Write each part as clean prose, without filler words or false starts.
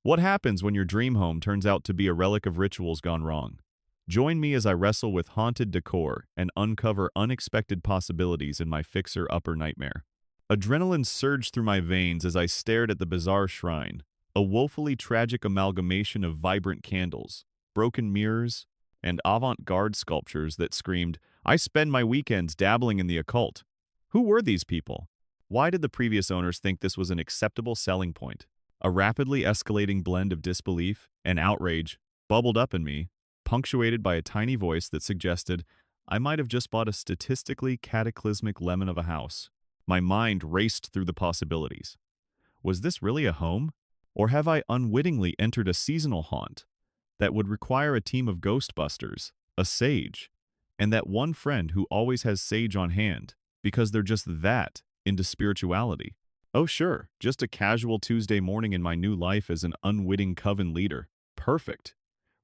What happens when your dream home turns out to be a relic of rituals gone wrong? Join me as I wrestle with haunted decor and uncover unexpected possibilities in my fixer-upper nightmare. Adrenaline surged through my veins as I stared at the bizarre shrine, a woefully tragic amalgamation of vibrant candles, broken mirrors, and avant-garde sculptures that screamed, "I spend my weekends dabbling in the occult." Who were these people? Why did the previous owners think this was an acceptable selling point? A rapidly escalating blend of disbelief and outrage bubbled up in me, punctuated by a tiny voice that suggested I might have just bought a statistically cataclysmic lemon of a house. My mind raced through the possibilities. Was this really a home? Or have I unwittingly entered a seasonal haunt that would require a team of ghostbusters, a sage, and that one friend who always has sage on hand because they're just that into spirituality? Oh sure, just a casual Tuesday morning in my new life as an unwitting coven leader. Perfect.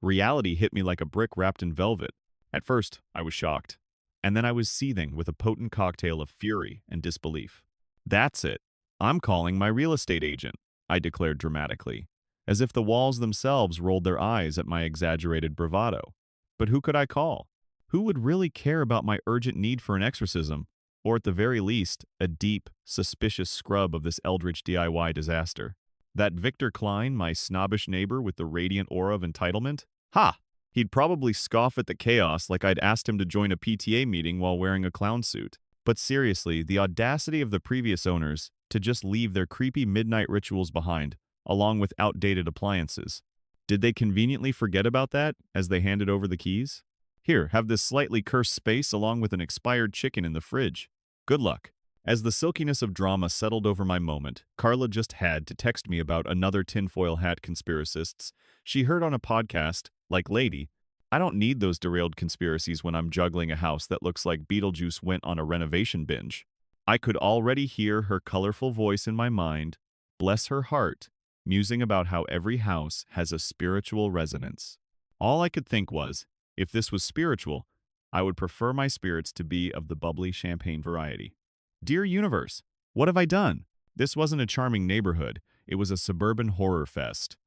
Reality hit me like a brick wrapped in velvet. At first, I was shocked. And then I was seething with a potent cocktail of fury and disbelief. That's it. I'm calling my real estate agent, I declared dramatically, as if the walls themselves rolled their eyes at my exaggerated bravado. But who could I call? Who would really care about my urgent need for an exorcism, or at the very least, a deep, suspicious scrub of this eldritch DIY disaster? That Victor Klein, my snobbish neighbor with the radiant aura of entitlement? Ha! He'd probably scoff at the chaos like I'd asked him to join a PTA meeting while wearing a clown suit. But seriously, the audacity of the previous owners to just leave their creepy midnight rituals behind, along with outdated appliances. Did they conveniently forget about that as they handed over the keys? Here, have this slightly cursed space along with an expired chicken in the fridge. Good luck. As the silkiness of drama settled over my moment, Carla just had to text me about another tinfoil hat conspiracists she heard on a podcast, like lady, I don't need those derailed conspiracies when I'm juggling a house that looks like Beetlejuice went on a renovation binge. I could already hear her colorful voice in my mind, bless her heart, musing about how every house has a spiritual resonance. All I could think was, if this was spiritual, I would prefer my spirits to be of the bubbly champagne variety. Dear universe, what have I done? This wasn't a charming neighborhood, it was a suburban horror fest.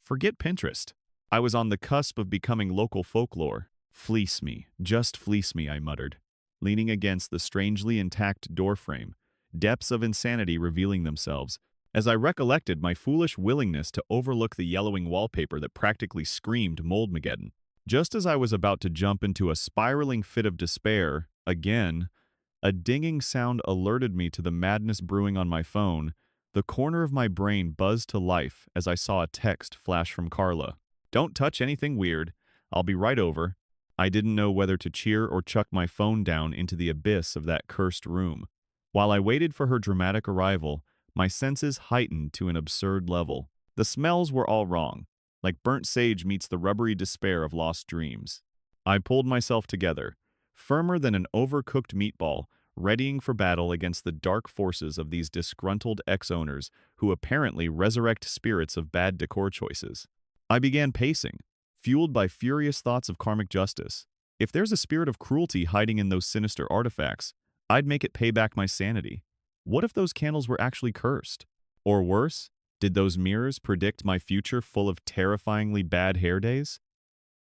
Forget Pinterest. I was on the cusp of becoming local folklore. Fleece me, just fleece me, I muttered, leaning against the strangely intact doorframe, depths of insanity revealing themselves, as I recollected my foolish willingness to overlook the yellowing wallpaper that practically screamed Moldmageddon. Just as I was about to jump into a spiraling fit of despair, again, a dinging sound alerted me to the madness brewing on my phone. The corner of my brain buzzed to life as I saw a text flash from Carla. Don't touch anything weird. I'll be right over. I didn't know whether to cheer or chuck my phone down into the abyss of that cursed room. While I waited for her dramatic arrival, my senses heightened to an absurd level. The smells were all wrong, like burnt sage meets the rubbery despair of lost dreams. I pulled myself together, firmer than an overcooked meatball, readying for battle against the dark forces of these disgruntled ex-owners who apparently resurrect spirits of bad decor choices. I began pacing, fueled by furious thoughts of karmic justice. If there's a spirit of cruelty hiding in those sinister artifacts, I'd make it pay back my sanity. What if those candles were actually cursed? Or worse, did those mirrors predict my future full of terrifyingly bad hair days?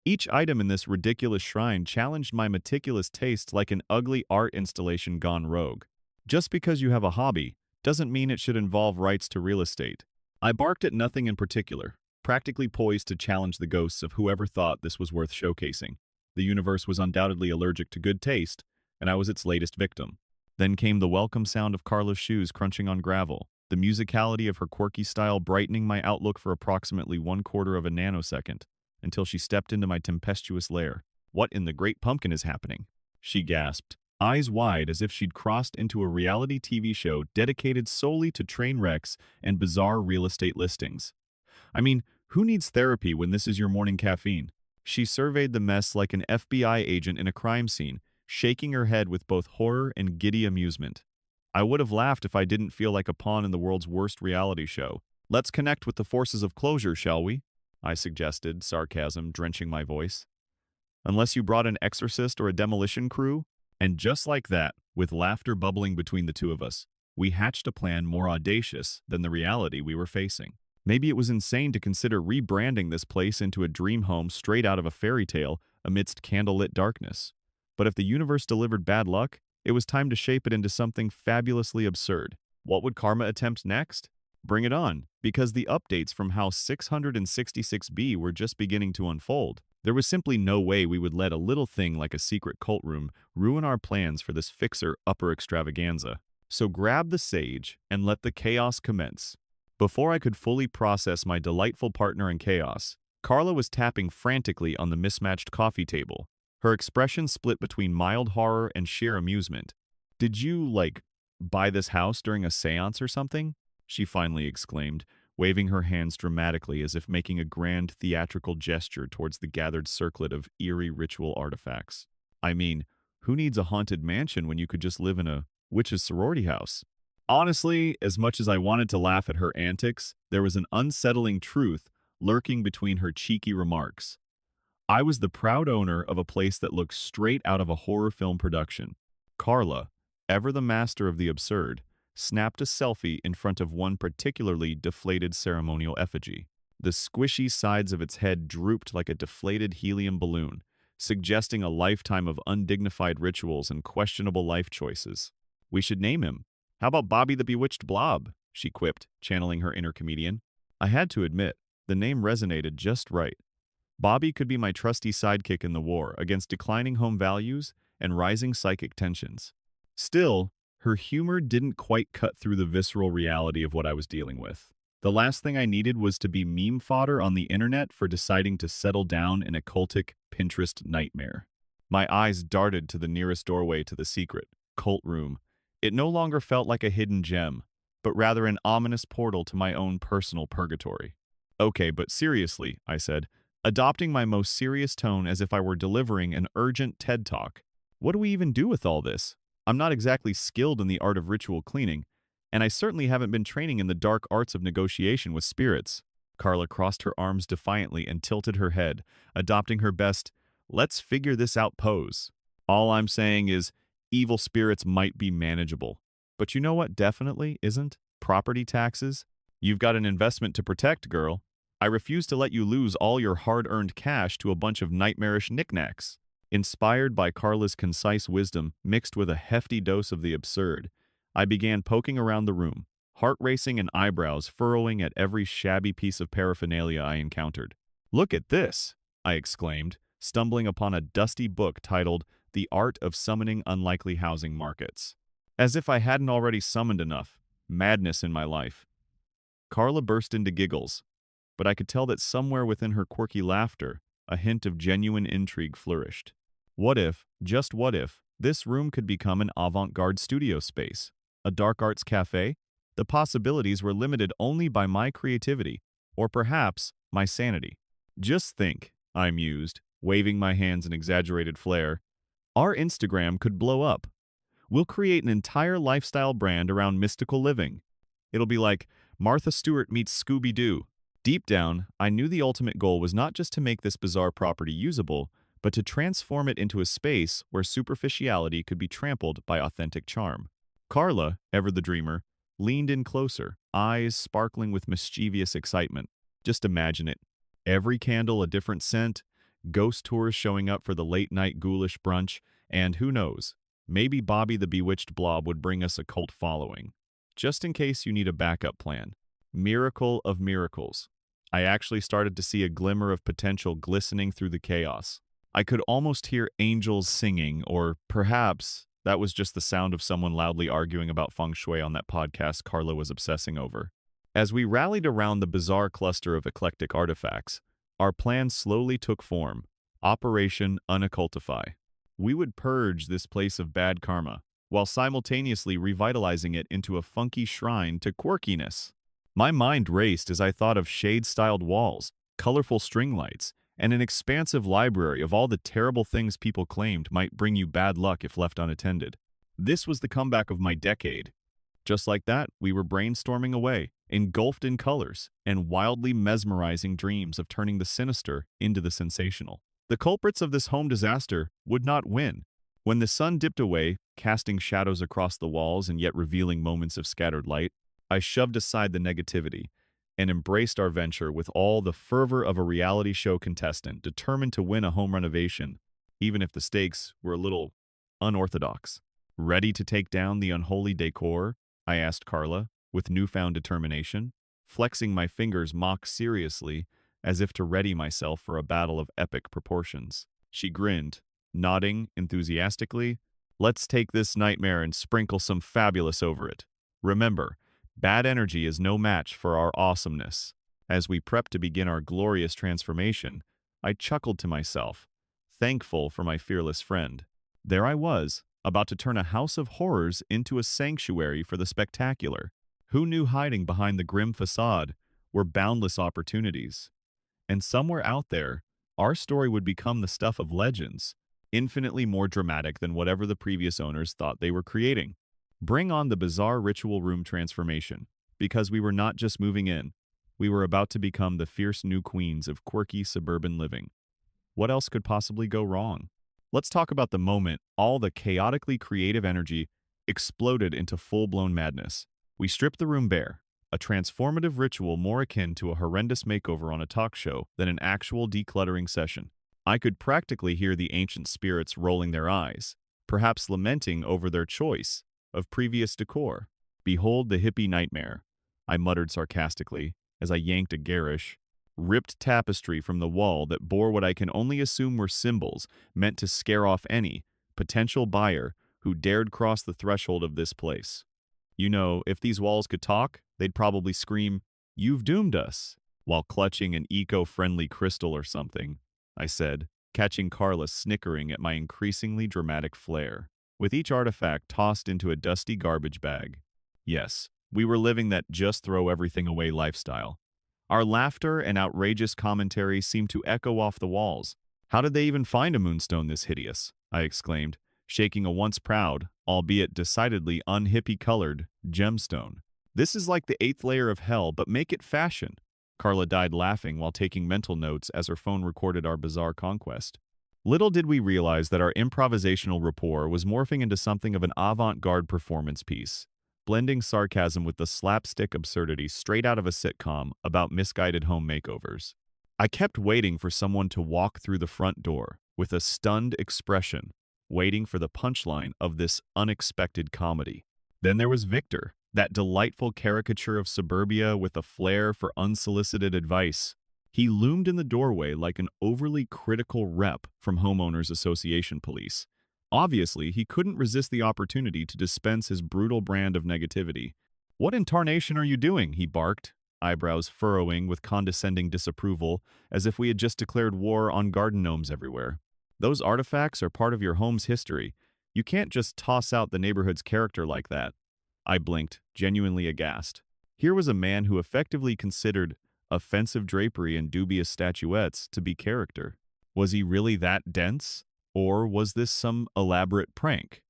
Each item in this ridiculous shrine challenged my meticulous taste like an ugly art installation gone rogue. Just because you have a hobby doesn't mean it should involve rights to real estate. I barked at nothing in particular, practically poised to challenge the ghosts of whoever thought this was worth showcasing. The universe was undoubtedly allergic to good taste, and I was its latest victim. Then came the welcome sound of Carla's shoes crunching on gravel, the musicality of her quirky style brightening my outlook for approximately 1/4 of a nanosecond, until she stepped into my tempestuous lair. What in the great pumpkin is happening? She gasped, eyes wide as if she'd crossed into a reality TV show dedicated solely to train wrecks and bizarre real estate listings. I mean, who needs therapy when this is your morning caffeine? She surveyed the mess like an FBI agent in a crime scene, shaking her head with both horror and giddy amusement. I would have laughed if I didn't feel like a pawn in the world's worst reality show. Let's connect with the forces of closure, shall we? I suggested, sarcasm drenching my voice. Unless you brought an exorcist or a demolition crew? And just like that, with laughter bubbling between the two of us, we hatched a plan more audacious than the reality we were facing. Maybe it was insane to consider rebranding this place into a dream home straight out of a fairy tale amidst candlelit darkness. But if the universe delivered bad luck, it was time to shape it into something fabulously absurd. What would karma attempt next? Bring it on, because the updates from House 666B were just beginning to unfold. There was simply no way we would let a little thing like a secret cult room ruin our plans for this fixer-upper extravaganza. So grab the sage and let the chaos commence. Before I could fully process my delightful partner in chaos, Carla was tapping frantically on the mismatched coffee table, her expression split between mild horror and sheer amusement. "Did you, buy this house during a seance or something?" she finally exclaimed, waving her hands dramatically as if making a grand theatrical gesture towards the gathered circlet of eerie ritual artifacts. I mean, who needs a haunted mansion when you could just live in a witch's sorority house? Honestly, as much as I wanted to laugh at her antics, there was an unsettling truth lurking between her cheeky remarks. I was the proud owner of a place that looked straight out of a horror film production. Carla, ever the master of the absurd, snapped a selfie in front of one particularly deflated ceremonial effigy. The squishy sides of its head drooped like a deflated helium balloon, suggesting a lifetime of undignified rituals and questionable life choices. "We should name him. How about Bobby the Bewitched Blob?" she quipped, channeling her inner comedian. I had to admit, the name resonated just right. Bobby could be my trusty sidekick in the war against declining home values and rising psychic tensions. Still, her humor didn't quite cut through the visceral reality of what I was dealing with. The last thing I needed was to be meme fodder on the internet for deciding to settle down in a cultic Pinterest nightmare. My eyes darted to the nearest doorway to the secret cult room. It no longer felt like a hidden gem, but rather an ominous portal to my own personal purgatory. "Okay, but seriously," I said, adopting my most serious tone as if I were delivering an urgent TED Talk. "What do we even do with all this? I'm not exactly skilled in the art of ritual cleaning, and I certainly haven't been training in the dark arts of negotiation with spirits." Carla crossed her arms defiantly and tilted her head, adopting her best, "let's figure this out" pose. "All I'm saying is, evil spirits might be manageable. But you know what definitely isn't? Property taxes. You've got an investment to protect, girl. I refuse to let you lose all your hard-earned cash to a bunch of nightmarish knickknacks." Inspired by Carla's concise wisdom mixed with a hefty dose of the absurd, I began poking around the room, heart racing and eyebrows furrowing at every shabby piece of paraphernalia I encountered. "Look at this!" I exclaimed, stumbling upon a dusty book titled The Art of Summoning Unlikely Housing Markets. As if I hadn't already summoned enough madness in my life. Carla burst into giggles, but I could tell that somewhere within her quirky laughter, a hint of genuine intrigue flourished. What if, just what if, this room could become an avant-garde studio space? A dark arts cafe? The possibilities were limited only by my creativity, or perhaps my sanity. Just think, I mused, waving my hands in exaggerated flair. Our Instagram could blow up. We'll create an entire lifestyle brand around mystical living. It'll be like Martha Stewart meets Scooby-Doo. Deep down, I knew the ultimate goal was not just to make this bizarre property usable, but to transform it into a space where superficiality could be trampled by authentic charm. Carla, ever the dreamer, leaned in closer, eyes sparkling with mischievous excitement. Just imagine it. Every candle a different scent, ghost tours showing up for the late-night ghoulish brunch, and who knows, maybe Bobby the Bewitched Blob would bring us a cult following. Just in case you need a backup plan. Miracle of miracles. I actually started to see a glimmer of potential glistening through the chaos. I could almost hear angels singing, or perhaps that was just the sound of someone loudly arguing about feng shui on that podcast Carla was obsessing over. As we rallied around the bizarre cluster of eclectic artifacts, our plan slowly took form. Operation Unoccultify. We would purge this place of bad karma, while simultaneously revitalizing it into a funky shrine to quirkiness. My mind raced as I thought of shade-styled walls, colorful string lights, and an expansive library of all the terrible things people claimed might bring you bad luck if left unattended. This was the comeback of my decade. Just like that, we were brainstorming away, engulfed in colors, and wildly mesmerizing dreams of turning the sinister into the sensational. The culprits of this home disaster would not win. When the sun dipped away, casting shadows across the walls and yet revealing moments of scattered light, I shoved aside the negativity and embraced our venture with all the fervor of a reality show contestant determined to win a home renovation, even if the stakes were a little unorthodox. Ready to take down the unholy decor? I asked Carla, with newfound determination, flexing my fingers mock seriously as if to ready myself for a battle of epic proportions. She grinned, nodding enthusiastically. Let's take this nightmare and sprinkle some fabulous over it. Remember, bad energy is no match for our awesomeness. As we prepped to begin our glorious transformation, I chuckled to myself, thankful for my fearless friend. There I was, about to turn a house of horrors into a sanctuary for the spectacular. Who knew hiding behind the grim facade were boundless opportunities? And somewhere out there, our story would become the stuff of legends, infinitely more dramatic than whatever the previous owners thought they were creating. Bring on the bizarre ritual room transformation, because we were not just moving in, we were about to become the fierce new queens of quirky suburban living. What else could possibly go wrong? Let's talk about the moment all the chaotically creative energy exploded into full-blown madness. We stripped the room bare, a transformative ritual more akin to a horrendous makeover on a talk show than an actual decluttering session. I could practically hear the ancient spirits rolling their eyes, perhaps lamenting over their choice of previous decor. Behold the hippie nightmare, I muttered sarcastically as I yanked a garish, ripped tapestry from the wall that bore what I can only assume were symbols meant to scare off any potential buyer who dared cross the threshold of this place. You know, if these walls could talk, they'd probably scream, "You've doomed us," while clutching an eco-friendly crystal or something, I said, catching Carla snickering at my increasingly dramatic flair, with each artifact tossed into a dusty garbage bag. Yes, we were living that just throw everything away lifestyle. Our laughter and outrageous commentary seemed to echo off the walls. How did they even find a moonstone this hideous? I exclaimed, shaking a once proud, albeit decidedly unhippie-colored, gemstone. This is like the 8th layer of hell, but make it fashion. Carla died laughing while taking mental notes as her phone recorded our bizarre conquest. Little did we realize that our improvisational rapport was morphing into something of an avant-garde performance piece, blending sarcasm with the slapstick absurdity straight out of a sitcom about misguided home makeovers. I kept waiting for someone to walk through the front door with a stunned expression, waiting for the punchline of this unexpected comedy. Then there was Victor, that delightful caricature of suburbia with a flair for unsolicited advice. He loomed in the doorway like an overly critical rep from Homeowners Association police. Obviously, he couldn't resist the opportunity to dispense his brutal brand of negativity. "What in tarnation are you doing?" he barked, eyebrows furrowing with condescending disapproval, as if we had just declared war on garden gnomes everywhere. "Those artifacts are part of your home's history. You can't just toss out the neighborhood's character like that." I blinked, genuinely aghast. Here was a man who effectively considered offensive drapery and dubious statuettes to be character. Was he really that dense? Or was this some elaborate prank?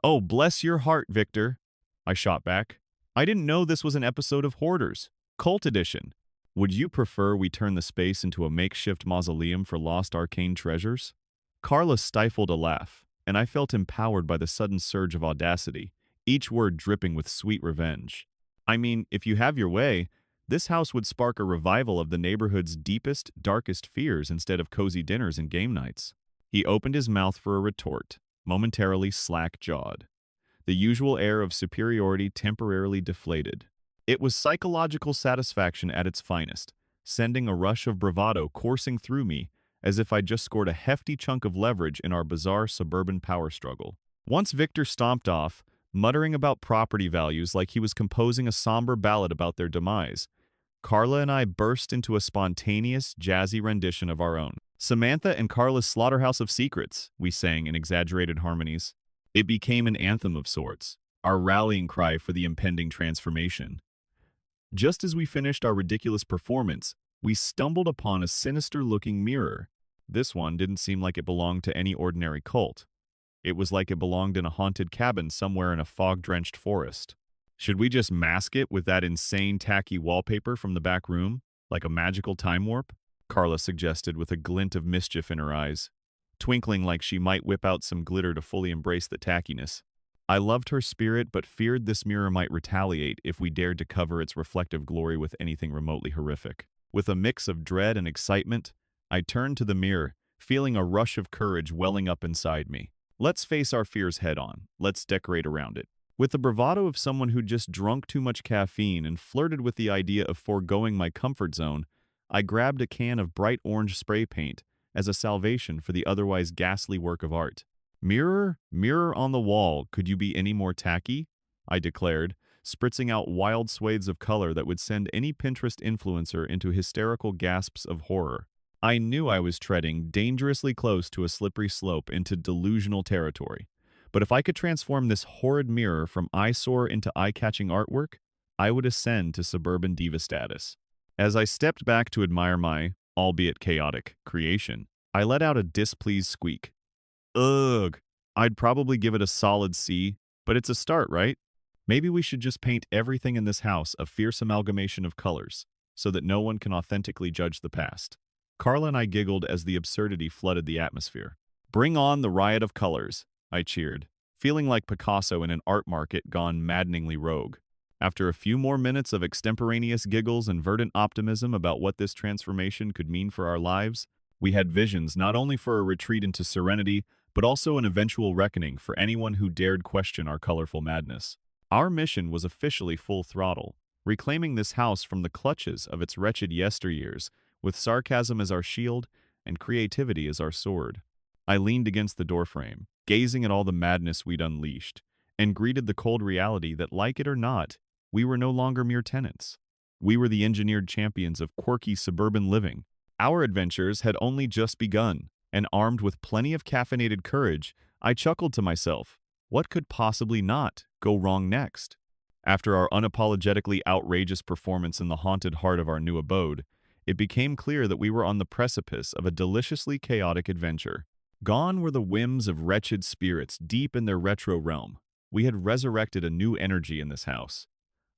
"Oh, bless your heart, Victor," I shot back. "I didn't know this was an episode of Hoarders. Cult Edition. Would you prefer we turn the space into a makeshift mausoleum for lost arcane treasures?" Carla stifled a laugh, and I felt empowered by the sudden surge of audacity, each word dripping with sweet revenge. "I mean, if you have your way, this house would spark a revival of the neighborhood's deepest, darkest fears instead of cozy dinners and game nights." He opened his mouth for a retort, momentarily slack-jawed. The usual air of superiority temporarily deflated. It was psychological satisfaction at its finest, sending a rush of bravado coursing through me as if I'd just scored a hefty chunk of leverage in our bizarre suburban power struggle. Once Victor stomped off, muttering about property values like he was composing a somber ballad about their demise, Carla and I burst into a spontaneous, jazzy rendition of our own. "Samantha and Carla's Slaughterhouse of Secrets," we sang in exaggerated harmonies. It became an anthem of sorts, our rallying cry for the impending transformation. Just as we finished our ridiculous performance, we stumbled upon a sinister-looking mirror. This one didn't seem like it belonged to any ordinary cult. It was like it belonged in a haunted cabin somewhere in a fog-drenched forest. "Should we just mask it with that insane tacky wallpaper from the back room, like a magical time warp?" Carla suggested with a glint of mischief in her eyes, twinkling like she might whip out some glitter to fully embrace the tackiness. I loved her spirit, but feared this mirror might retaliate if we dared to cover its reflective glory with anything remotely horrific. With a mix of dread and excitement, I turned to the mirror, feeling a rush of courage welling up inside me. Let's face our fears head on. Let's decorate around it. With the bravado of someone who just drunk too much caffeine and flirted with the idea of foregoing my comfort zone, I grabbed a can of bright orange spray paint as a salvation for the otherwise ghastly work of art. Mirror, mirror on the wall, could you be any more tacky? I declared, spritzing out wild swathes of color that would send any Pinterest influencer into hysterical gasps of horror. I knew I was treading dangerously close to a slippery slope into delusional territory. But if I could transform this horrid mirror from eyesore into eye-catching artwork, I would ascend to suburban diva status. As I stepped back to admire my, albeit chaotic, creation, I let out a displeased squeak. Ugh, I'd probably give it a solid C, but it's a start, right? Maybe we should just paint everything in this house a fierce amalgamation of colors, so that no one can authentically judge the past. Carla and I giggled as the absurdity flooded the atmosphere. Bring on the riot of colors, I cheered, feeling like Picasso in an art market gone maddeningly rogue. After a few more minutes of extemporaneous giggles and verdant optimism about what this transformation could mean for our lives, we had visions not only for a retreat into serenity, but also an eventual reckoning for anyone who dared question our colorful madness. Our mission was officially full throttle, reclaiming this house from the clutches of its wretched yesteryears, with sarcasm as our shield and creativity as our sword. I leaned against the doorframe, gazing at all the madness we'd unleashed, and greeted the cold reality that, like it or not, we were no longer mere tenants. We were the engineered champions of quirky suburban living. Our adventures had only just begun, and armed with plenty of caffeinated courage, I chuckled to myself, what could possibly not go wrong next? After our unapologetically outrageous performance in the haunted heart of our new abode, it became clear that we were on the precipice of a deliciously chaotic adventure. Gone were the whims of wretched spirits deep in their retro realm. We had resurrected a new energy in this house,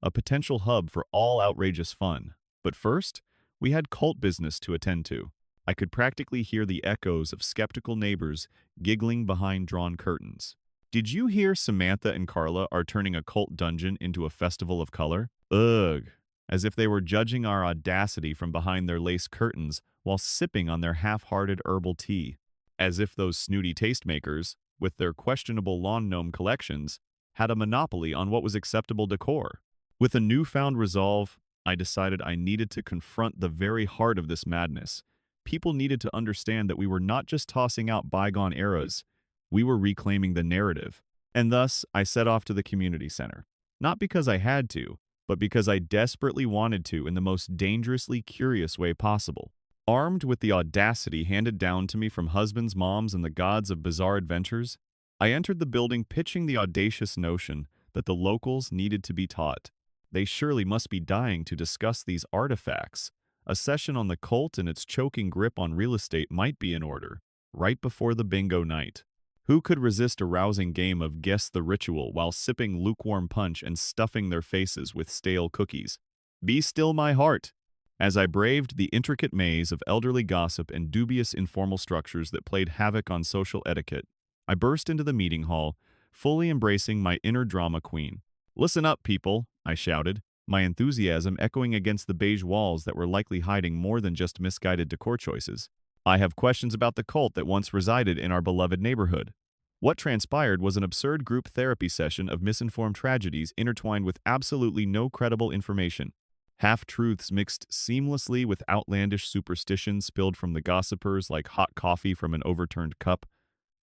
a potential hub for all outrageous fun. But first, we had cult business to attend to. I could practically hear the echoes of skeptical neighbors giggling behind drawn curtains. Did you hear Samantha and Carla are turning a cult dungeon into a festival of color? Ugh. As if they were judging our audacity from behind their lace curtains while sipping on their half-hearted herbal tea. As if those snooty tastemakers, with their questionable lawn gnome collections, had a monopoly on what was acceptable decor. With a newfound resolve, I decided I needed to confront the very heart of this madness. People needed to understand that we were not just tossing out bygone eras, we were reclaiming the narrative. And thus, I set off to the community center. Not because I had to, but because I desperately wanted to in the most dangerously curious way possible. Armed with the audacity handed down to me from husbands, moms, and the gods of bizarre adventures, I entered the building pitching the audacious notion that the locals needed to be taught. They surely must be dying to discuss these artifacts. A session on the cult and its choking grip on real estate might be in order, right before the bingo night. Who could resist a rousing game of Guess the Ritual while sipping lukewarm punch and stuffing their faces with stale cookies? Be still my heart! As I braved the intricate maze of elderly gossip and dubious informal structures that played havoc on social etiquette, I burst into the meeting hall, fully embracing my inner drama queen. Listen up, people, I shouted, my enthusiasm echoing against the beige walls that were likely hiding more than just misguided decor choices. I have questions about the cult that once resided in our beloved neighborhood. What transpired was an absurd group therapy session of misinformed tragedies intertwined with absolutely no credible information. Half-truths mixed seamlessly with outlandish superstitions spilled from the gossipers like hot coffee from an overturned cup.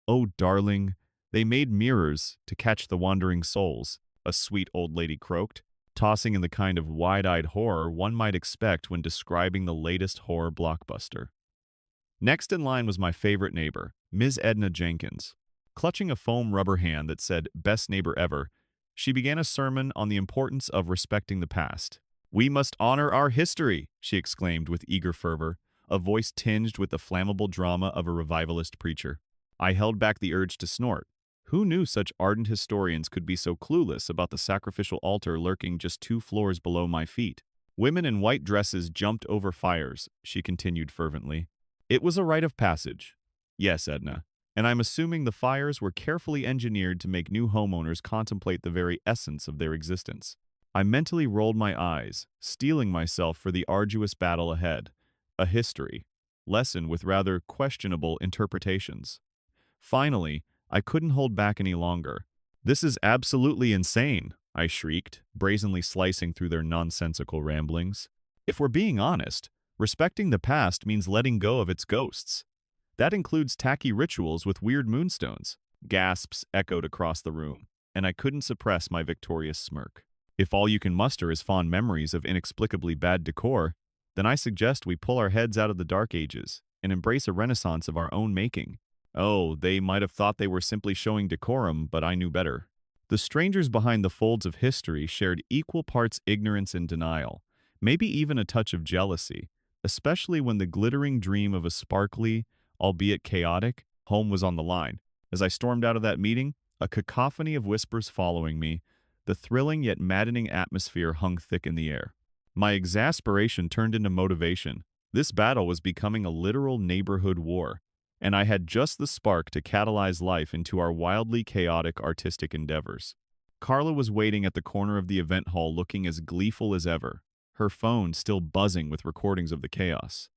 Oh, darling, they made mirrors to catch the wandering souls, a sweet old lady croaked, tossing in the kind of wide-eyed horror one might expect when describing the latest horror blockbuster. Next in line was my favorite neighbor, Ms. Edna Jenkins. Clutching a foam rubber hand that said, "Best neighbor ever," she began a sermon on the importance of respecting the past. "We must honor our history," she exclaimed with eager fervor, a voice tinged with the flammable drama of a revivalist preacher. I held back the urge to snort. Who knew such ardent historians could be so clueless about the sacrificial altar lurking just 2 floors below my feet? Women in white dresses jumped over fires, she continued fervently. It was a rite of passage. Yes, Edna. And I'm assuming the fires were carefully engineered to make new homeowners contemplate the very essence of their existence. I mentally rolled my eyes, steeling myself for the arduous battle ahead. A history lesson with rather questionable interpretations. Finally, I couldn't hold back any longer. "This is absolutely insane," I shrieked, brazenly slicing through their nonsensical ramblings. "If we're being honest, respecting the past means letting go of its ghosts. That includes tacky rituals with weird moonstones." Gasps echoed across the room, and I couldn't suppress my victorious smirk. "If all you can muster is fond memories of inexplicably bad decor, then I suggest we pull our heads out of the Dark Ages and embrace a renaissance of our own making." Oh, they might have thought they were simply showing decorum, but I knew better. The strangers behind the folds of history shared equal parts ignorance and denial, maybe even a touch of jealousy, especially when the glittering dream of a sparkly, albeit chaotic, home was on the line. As I stormed out of that meeting, a cacophony of whispers following me, the thrilling yet maddening atmosphere hung thick in the air. My exasperation turned into motivation. This battle was becoming a literal neighborhood war, and I had just the spark to catalyze life into our wildly chaotic artistic endeavors. Carla was waiting at the corner of the event hall looking as gleeful as ever, her phone still buzzing with recordings of the chaos.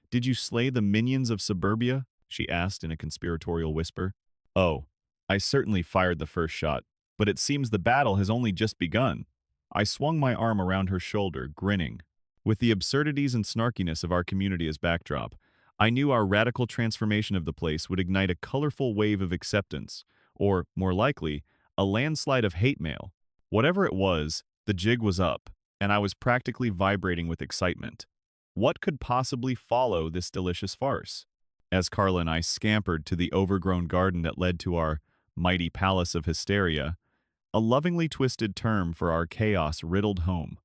"Did you slay the minions of suburbia?" she asked in a conspiratorial whisper. "Oh, I certainly fired the first shot, but it seems the battle has only just begun." I swung my arm around her shoulder, grinning. With the absurdities and snarkiness of our community as backdrop, I knew our radical transformation of the place would ignite a colorful wave of acceptance, or, more likely, a landslide of hate mail. Whatever it was, the jig was up, and I was practically vibrating with excitement. What could possibly follow this delicious farce? As Carla and I scampered to the overgrown garden that led to our mighty palace of hysteria, a lovingly twisted term for our chaos-riddled home,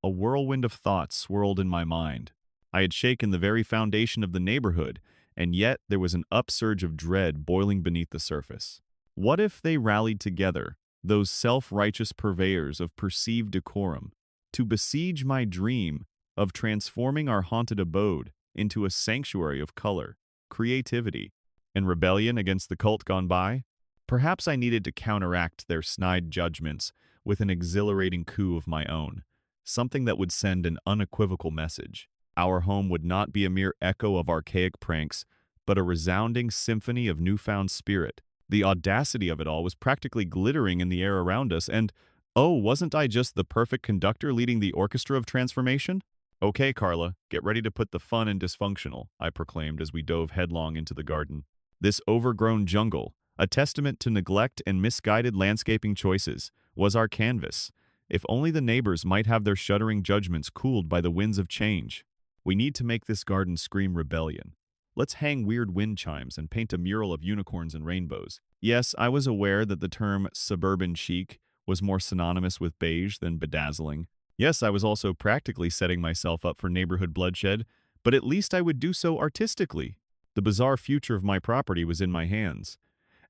a whirlwind of thoughts swirled in my mind. I had shaken the very foundation of the neighborhood, and yet there was an upsurge of dread boiling beneath the surface. What if they rallied together, those self-righteous purveyors of perceived decorum, to besiege my dream of transforming our haunted abode into a sanctuary of color, creativity, and rebellion against the cult gone by? Perhaps I needed to counteract their snide judgments with an exhilarating coup of my own, something that would send an unequivocal message. Our home would not be a mere echo of archaic pranks, but a resounding symphony of newfound spirit. The audacity of it all was practically glittering in the air around us, and, oh, wasn't I just the perfect conductor leading the orchestra of transformation? "Okay, Carla, get ready to put the fun in dysfunctional," I proclaimed as we dove headlong into the garden. This overgrown jungle, a testament to neglect and misguided landscaping choices, was our canvas. If only the neighbors might have their shuddering judgments cooled by the winds of change. We need to make this garden scream rebellion. Let's hang weird wind chimes and paint a mural of unicorns and rainbows. Yes, I was aware that the term suburban chic was more synonymous with beige than bedazzling. Yes, I was also practically setting myself up for neighborhood bloodshed, but at least I would do so artistically. The bizarre future of my property was in my hands,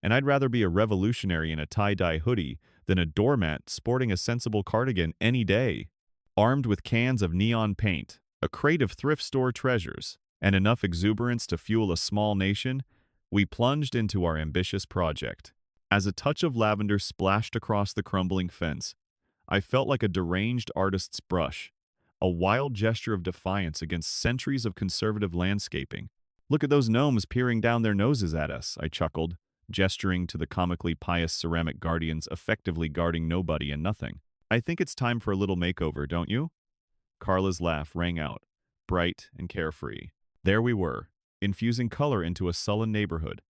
and I'd rather be a revolutionary in a tie-dye hoodie than a doormat sporting a sensible cardigan any day. Armed with cans of neon paint, a crate of thrift store treasures, and enough exuberance to fuel a small nation, we plunged into our ambitious project. As a touch of lavender splashed across the crumbling fence, I felt like a deranged artist's brush, a wild gesture of defiance against centuries of conservative landscaping. "Look at those gnomes peering down their noses at us," I chuckled, gesturing to the comically pious ceramic guardians effectively guarding nobody and nothing. "I think it's time for a little makeover, don't you?" Carla's laugh rang out, bright and carefree. There we were, infusing color into a sullen neighborhood,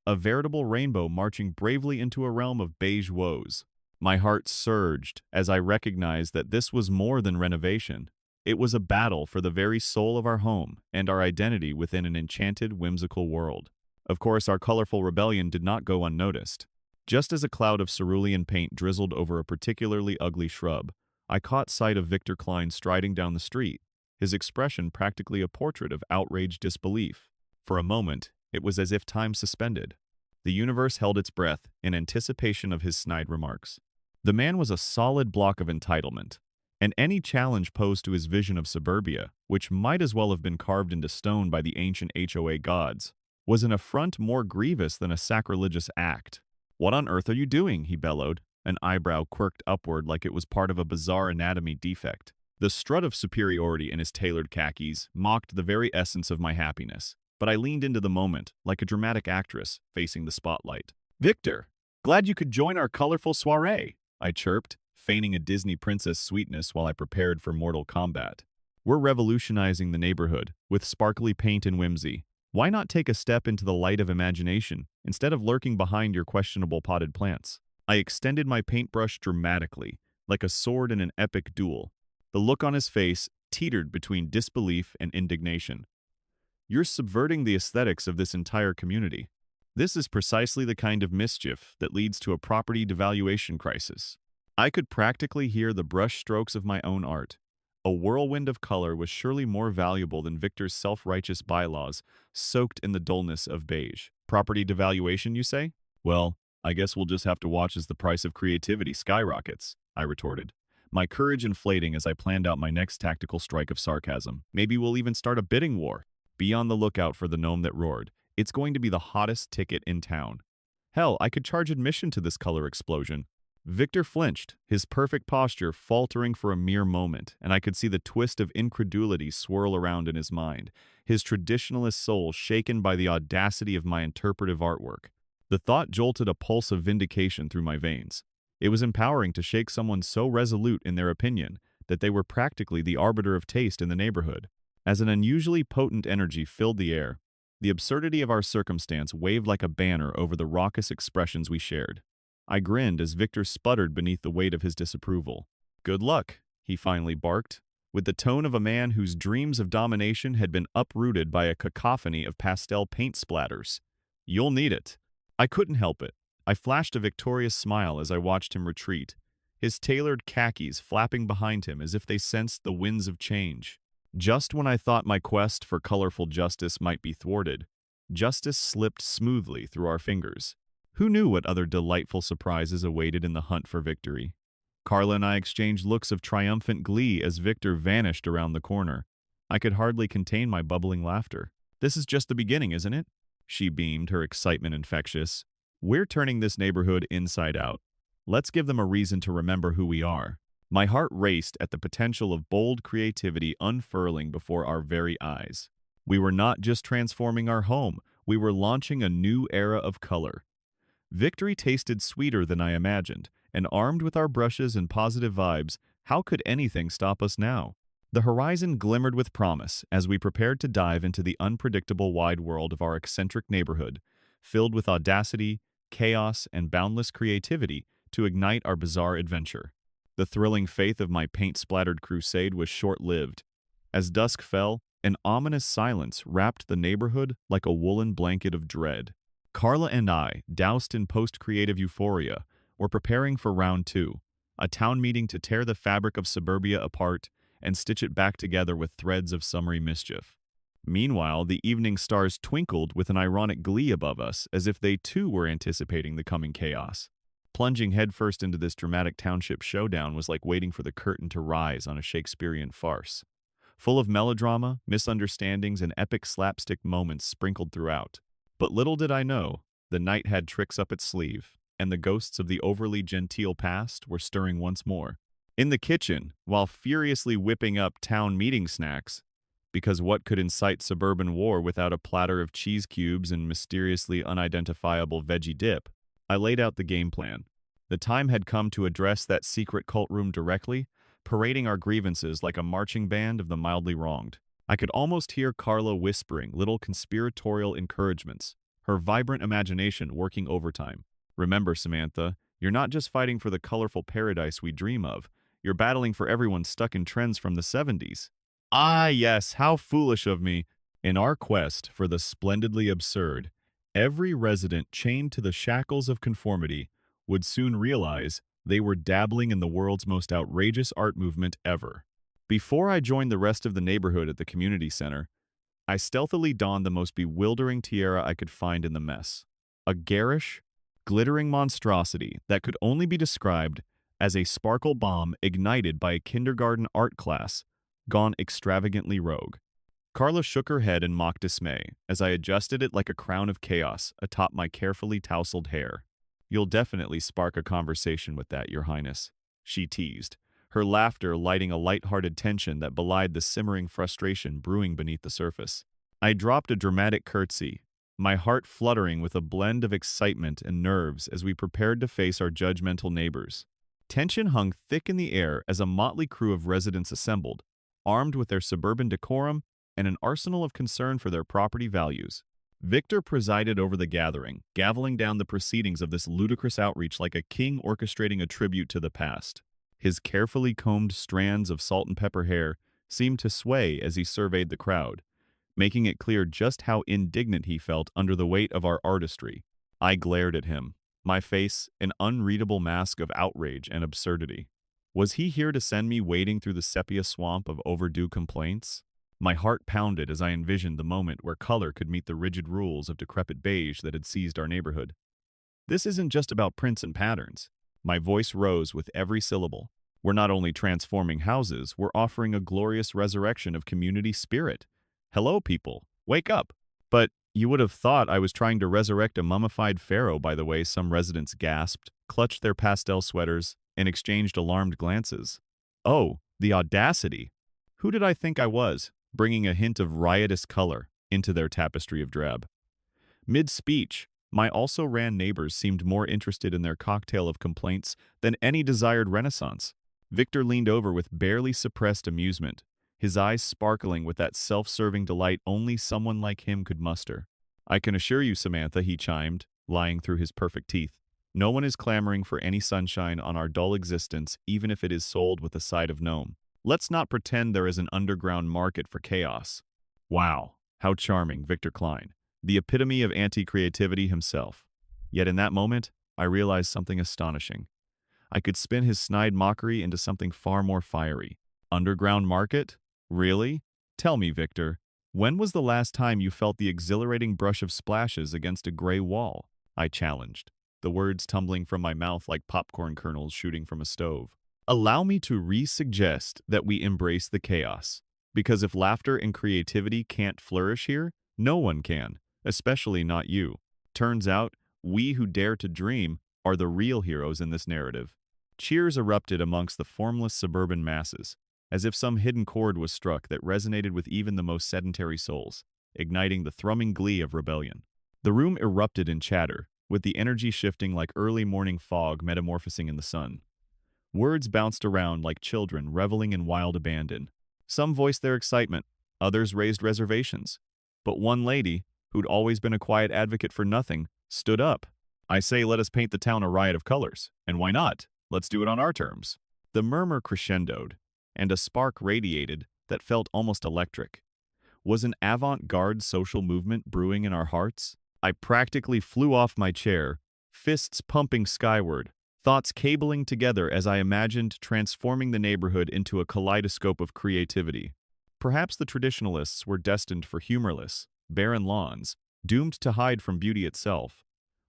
a veritable rainbow marching bravely into a realm of beige woes. My heart surged as I recognized that this was more than renovation. It was a battle for the very soul of our home and our identity within an enchanted, whimsical world. Of course, our colorful rebellion did not go unnoticed. Just as a cloud of cerulean paint drizzled over a particularly ugly shrub, I caught sight of Victor Klein striding down the street, his expression practically a portrait of outraged disbelief. For a moment, it was as if time suspended. The universe held its breath in anticipation of his snide remarks. The man was a solid block of entitlement, and any challenge posed to his vision of suburbia, which might as well have been carved into stone by the ancient HOA gods, was an affront more grievous than a sacrilegious act. "What on earth are you doing?" he bellowed, an eyebrow quirked upward like it was part of a bizarre anatomy defect. The strut of superiority in his tailored khakis mocked the very essence of my happiness, but I leaned into the moment, like a dramatic actress facing the spotlight. "Victor, glad you could join our colorful soiree," I chirped, feigning a Disney princess sweetness while I prepared for mortal combat. "We're revolutionizing the neighborhood, with sparkly paint and whimsy. Why not take a step into the light of imagination, instead of lurking behind your questionable potted plants?" I extended my paintbrush dramatically, like a sword in an epic duel. The look on his face teetered between disbelief and indignation. "You're subverting the aesthetics of this entire community. This is precisely the kind of mischief that leads to a property devaluation crisis." I could practically hear the brush strokes of my own art. A whirlwind of color was surely more valuable than Victor's self-righteous bylaws, soaked in the dullness of beige. "Property devaluation, you say? Well, I guess we'll just have to watch as the price of creativity skyrockets," I retorted, my courage inflating as I planned out my next tactical strike of sarcasm. "Maybe we'll even start a bidding war. Be on the lookout for the gnome that roared. It's going to be the hottest ticket in town. Hell, I could charge admission to this color explosion." Victor flinched, his perfect posture faltering for a mere moment, and I could see the twist of incredulity swirl around in his mind, his traditionalist soul shaken by the audacity of my interpretive artwork. The thought jolted a pulse of vindication through my veins. It was empowering to shake someone so resolute in their opinion that they were practically the arbiter of taste in the neighborhood. As an unusually potent energy filled the air, the absurdity of our circumstance waved like a banner over the raucous expressions we shared. I grinned as Victor sputtered beneath the weight of his disapproval. "Good luck," he finally barked, with the tone of a man whose dreams of domination had been uprooted by a cacophony of pastel paint splatters. "You'll need it." I couldn't help it. I flashed a victorious smile as I watched him retreat, his tailored khakis flapping behind him as if they sensed the winds of change. Just when I thought my quest for colorful justice might be thwarted, justice slipped smoothly through our fingers. Who knew what other delightful surprises awaited in the hunt for victory? Carla and I exchanged looks of triumphant glee as Victor vanished around the corner. I could hardly contain my bubbling laughter. "This is just the beginning, isn't it?" She beamed, her excitement infectious. "We're turning this neighborhood inside out. Let's give them a reason to remember who we are." My heart raced at the potential of bold creativity unfurling before our very eyes. We were not just transforming our home, we were launching a new era of color. Victory tasted sweeter than I imagined, and armed with our brushes and positive vibes, how could anything stop us now? The horizon glimmered with promise as we prepared to dive into the unpredictable wide world of our eccentric neighborhood, filled with audacity, chaos, and boundless creativity to ignite our bizarre adventure. The thrilling faith of my paint-splattered crusade was short-lived. As dusk fell, an ominous silence wrapped the neighborhood like a woolen blanket of dread. Carla and I, doused in post-creative euphoria, were preparing for round two, a town meeting to tear the fabric of suburbia apart and stitch it back together with threads of summery mischief. Meanwhile, the evening stars twinkled with an ironic glee above us, as if they too were anticipating the coming chaos. Plunging headfirst into this dramatic township showdown was like waiting for the curtain to rise on a Shakespearean farce. Full of melodrama, misunderstandings, and epic slapstick moments sprinkled throughout. But little did I know, the night had tricks up its sleeve, and the ghosts of the overly genteel past were stirring once more. In the kitchen, while furiously whipping up town meeting snacks, because what could incite suburban war without a platter of cheese cubes and mysteriously unidentifiable veggie dip, I laid out the game plan. The time had come to address that secret cult room directly, parading our grievances like a marching band of the mildly wronged. I could almost hear Carla whispering little conspiratorial encouragements, her vibrant imagination working overtime. "Remember, Samantha, you're not just fighting for the colorful paradise we dream of. You're battling for everyone stuck in trends from the 70s. Ah, yes, how foolish of me. In our quest for the splendidly absurd, every resident chained to the shackles of conformity would soon realize they were dabbling in the world's most outrageous art movement ever. Before I joined the rest of the neighborhood at the community center, I stealthily donned the most bewildering tiara I could find in the mess. A garish, glittering monstrosity that could only be described as a sparkle bomb ignited by a kindergarten art class gone extravagantly rogue. Carla shook her head in mock dismay as I adjusted it like a crown of chaos atop my carefully tousled hair. "You'll definitely spark a conversation with that, Your Highness," she teased, her laughter lighting a light-hearted tension that belied the simmering frustration brewing beneath the surface. I dropped a dramatic curtsy, my heart fluttering with a blend of excitement and nerves as we prepared to face our judgmental neighbors. Tension hung thick in the air as a motley crew of residents assembled, armed with their suburban decorum and an arsenal of concern for their property values. Victor presided over the gathering, gaveling down the proceedings of this ludicrous outreach like a king orchestrating a tribute to the past. His carefully combed strands of salt and pepper hair seemed to sway as he surveyed the crowd, making it clear just how indignant he felt under the weight of our artistry. I glared at him, my face an unreadable mask of outrage and absurdity. Was he here to send me wading through the sepia swamp of overdue complaints? My heart pounded as I envisioned the moment where color could meet the rigid rules of decrepit beige that had seized our neighborhood. This isn't just about prints and patterns. My voice rose with every syllable. We're not only transforming houses, we're offering a glorious resurrection of community spirit. Hello, people. Wake up. But you would have thought I was trying to resurrect a mummified pharaoh by the way some residents gasped, clutched their pastel sweaters, and exchanged alarmed glances. Oh, the audacity! Who did I think I was, bringing a hint of riotous color into their tapestry of drab? Mid-speech, my also-ran neighbors seemed more interested in their cocktail of complaints than any desired renaissance. Victor leaned over with barely suppressed amusement, his eyes sparkling with that self-serving delight only someone like him could muster. "I can assure you, Samantha," he chimed, lying through his perfect teeth, "no one is clamoring for any sunshine on our dull existence, even if it is sold with a side of gnome. Let's not pretend there is an underground market for chaos." Wow, how charming, Victor Klein, the epitome of anti-creativity himself. Yet in that moment, I realized something astonishing. I could spin his snide mockery into something far more fiery. Underground market? Really? Tell me, Victor, when was the last time you felt the exhilarating brush of splashes against a gray wall? I challenged, the words tumbling from my mouth like popcorn kernels shooting from a stove. Allow me to re-suggest that we embrace the chaos. Because if laughter and creativity can't flourish here, no one can, especially not you. Turns out, we who dare to dream are the real heroes in this narrative. Cheers erupted amongst the formless suburban masses, as if some hidden chord was struck that resonated with even the most sedentary souls, igniting the thrumming glee of rebellion. The room erupted in chatter, with the energy shifting like early morning fog metamorphosing in the sun. Words bounced around like children reveling in wild abandon. Some voiced their excitement, others raised reservations. But one lady, who'd always been a quiet advocate for nothing, stood up. "I say let us paint the town a riot of colors. And why not? Let's do it on our terms." The murmur crescendoed, and a spark radiated that felt almost electric. Was an avant-garde social movement brewing in our hearts? I practically flew off my chair, fists pumping skyward, thoughts cabling together as I imagined transforming the neighborhood into a kaleidoscope of creativity. Perhaps the traditionalists were destined for humorless, barren lawns, doomed to hide from beauty itself,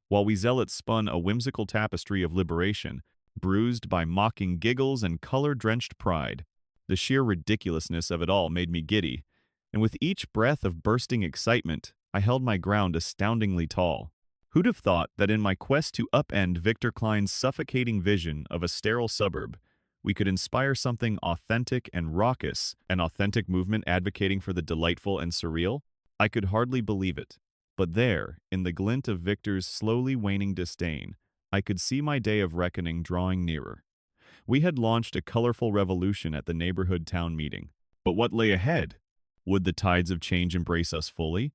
while we zealots spun a whimsical tapestry of liberation, bruised by mocking giggles and color-drenched pride. The sheer ridiculousness of it all made me giddy, and with each breath of bursting excitement, I held my ground astoundingly tall. Who'd have thought that in my quest to upend Victor Klein's suffocating vision of a sterile suburb, we could inspire something authentic and raucous, an authentic movement advocating for the delightful and surreal? I could hardly believe it. But there, in the glint of Victor's slowly waning disdain, I could see my day of reckoning drawing nearer. We had launched a colorful revolution at the neighborhood town meeting. But what lay ahead? Would the tides of change embrace us fully?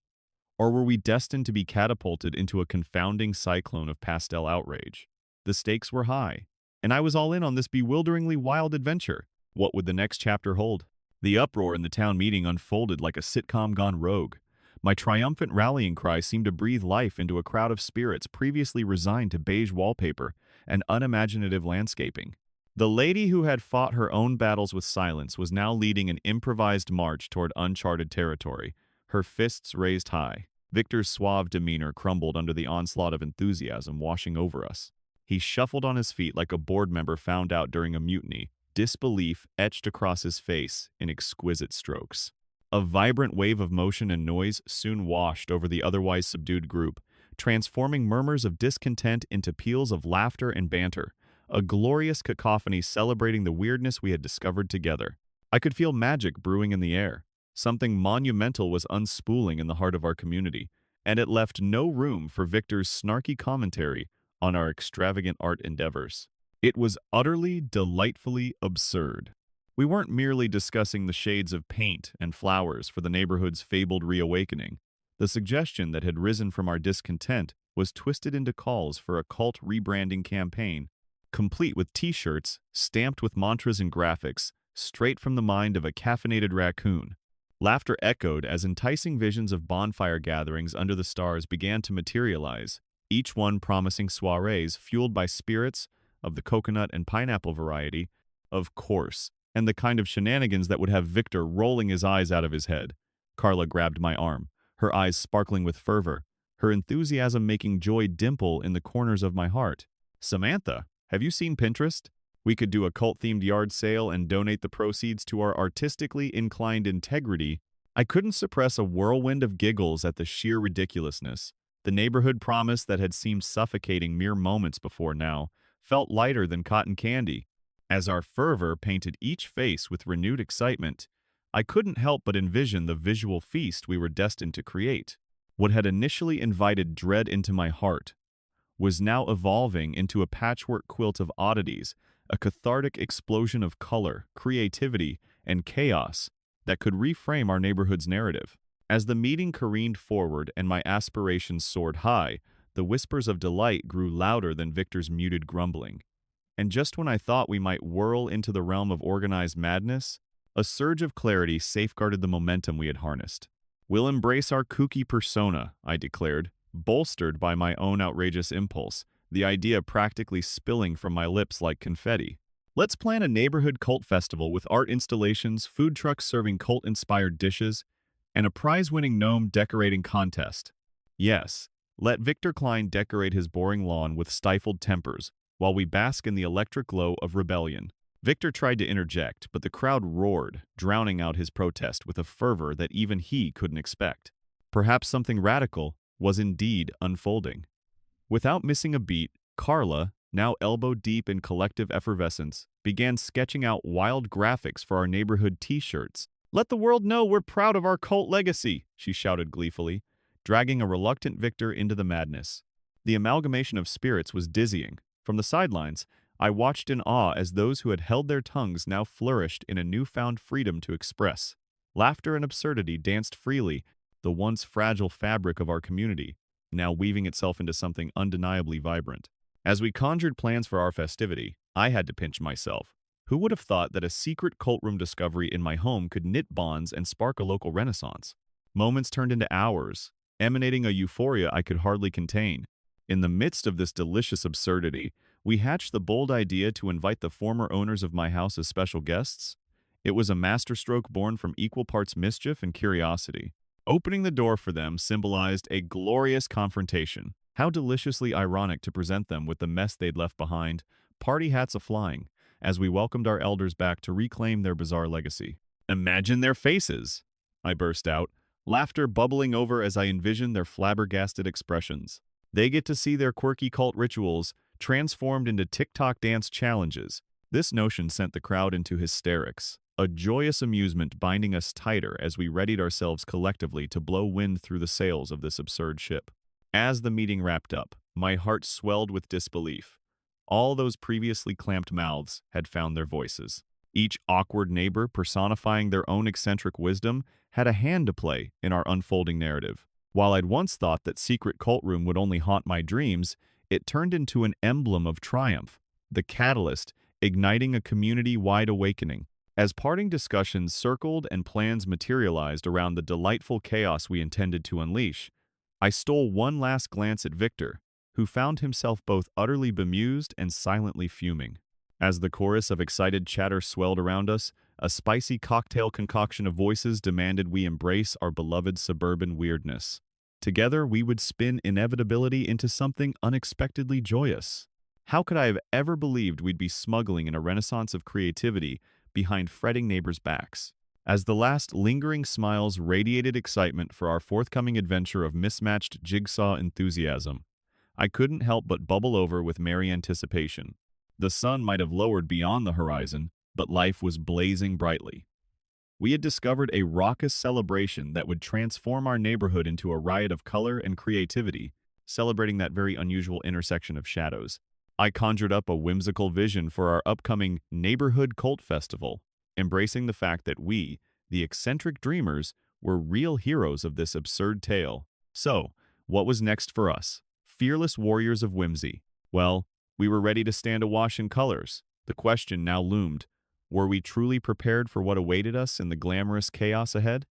Or were we destined to be catapulted into a confounding cyclone of pastel outrage? The stakes were high, and I was all in on this bewilderingly wild adventure. What would the next chapter hold? The uproar in the town meeting unfolded like a sitcom gone rogue. My triumphant rallying cry seemed to breathe life into a crowd of spirits previously resigned to beige wallpaper and unimaginative landscaping. The lady who had fought her own battles with silence was now leading an improvised march toward uncharted territory, her fists raised high. Victor's suave demeanor crumbled under the onslaught of enthusiasm washing over us. He shuffled on his feet like a board member found out during a mutiny, disbelief etched across his face in exquisite strokes. A vibrant wave of motion and noise soon washed over the otherwise subdued group, transforming murmurs of discontent into peals of laughter and banter, a glorious cacophony celebrating the weirdness we had discovered together. I could feel magic brewing in the air. Something monumental was unspooling in the heart of our community, and it left no room for Victor's snarky commentary on our extravagant art endeavors. It was utterly, delightfully absurd. We weren't merely discussing the shades of paint and flowers for the neighborhood's fabled reawakening. The suggestion that had risen from our discontent was twisted into calls for a cult rebranding campaign, complete with t-shirts stamped with mantras and graphics straight from the mind of a caffeinated raccoon. Laughter echoed as enticing visions of bonfire gatherings under the stars began to materialize, each one promising soirees fueled by spirits of the coconut and pineapple variety, of course, and the kind of shenanigans that would have Victor rolling his eyes out of his head. Carla grabbed my arm, her eyes sparkling with fervor, her enthusiasm making joy dimple in the corners of my heart. "Samantha, have you seen Pinterest? We could do a cult-themed yard sale and donate the proceeds to our artistically inclined integrity." I couldn't suppress a whirlwind of giggles at the sheer ridiculousness. The neighborhood promise that had seemed suffocating mere moments before now felt lighter than cotton candy. As our fervor painted each face with renewed excitement, I couldn't help but envision the visual feast we were destined to create. What had initially invited dread into my heart was now evolving into a patchwork quilt of oddities, a cathartic explosion of color, creativity, and chaos that could reframe our neighborhood's narrative. As the meeting careened forward and my aspirations soared high, the whispers of delight grew louder than Victor's muted grumbling. And just when I thought we might whirl into the realm of organized madness, a surge of clarity safeguarded the momentum we had harnessed. "We'll embrace our kooky persona," I declared, bolstered by my own outrageous impulse, the idea practically spilling from my lips like confetti. "Let's plan a neighborhood cult festival with art installations, food trucks serving cult-inspired dishes, and a prize-winning gnome decorating contest. Yes, let Victor Klein decorate his boring lawn with stifled tempers, while we bask in the electric glow of rebellion." Victor tried to interject, but the crowd roared, drowning out his protest with a fervor that even he couldn't expect. Perhaps something radical was indeed unfolding. Without missing a beat, Carla, now elbow-deep in collective effervescence, began sketching out wild graphics for our neighborhood t-shirts. "Let the world know we're proud of our cult legacy," she shouted gleefully, dragging a reluctant Victor into the madness. The amalgamation of spirits was dizzying. From the sidelines, I watched in awe as those who had held their tongues now flourished in a newfound freedom to express. Laughter and absurdity danced freely, the once fragile fabric of our community, now weaving itself into something undeniably vibrant. As we conjured plans for our festivity, I had to pinch myself. Who would have thought that a secret cult room discovery in my home could knit bonds and spark a local renaissance? Moments turned into hours, emanating a euphoria I could hardly contain. In the midst of this delicious absurdity, we hatched the bold idea to invite the former owners of my house as special guests. It was a masterstroke born from equal parts mischief and curiosity. Opening the door for them symbolized a glorious confrontation. How deliciously ironic to present them with the mess they'd left behind, party hats a-flying, as we welcomed our elders back to reclaim their bizarre legacy. "Imagine their faces!" I burst out, laughter bubbling over as I envisioned their flabbergasted expressions. They get to see their quirky cult rituals transformed into TikTok dance challenges. This notion sent the crowd into hysterics, a joyous amusement binding us tighter as we readied ourselves collectively to blow wind through the sails of this absurd ship. As the meeting wrapped up, my heart swelled with disbelief. All those previously clamped mouths had found their voices. Each awkward neighbor, personifying their own eccentric wisdom, had a hand to play in our unfolding narrative. While I'd once thought that secret cult room would only haunt my dreams, it turned into an emblem of triumph, the catalyst igniting a community-wide awakening. As parting discussions circled and plans materialized around the delightful chaos we intended to unleash, I stole one last glance at Victor, who found himself both utterly bemused and silently fuming. As the chorus of excited chatter swelled around us, a spicy cocktail concoction of voices demanded we embrace our beloved suburban weirdness. Together, we would spin inevitability into something unexpectedly joyous. How could I have ever believed we'd be smuggling in a renaissance of creativity behind fretting neighbors' backs? As the last lingering smiles radiated excitement for our forthcoming adventure of mismatched jigsaw enthusiasm, I couldn't help but bubble over with merry anticipation. The sun might have lowered beyond the horizon, but life was blazing brightly. We had discovered a raucous celebration that would transform our neighborhood into a riot of color and creativity, celebrating that very unusual intersection of shadows. I conjured up a whimsical vision for our upcoming neighborhood cult festival, embracing the fact that we, the eccentric dreamers, were real heroes of this absurd tale. So, what was next for us? Fearless warriors of whimsy. Well, we were ready to stand awash in colors. The question now loomed: were we truly prepared for what awaited us in the glamorous chaos ahead?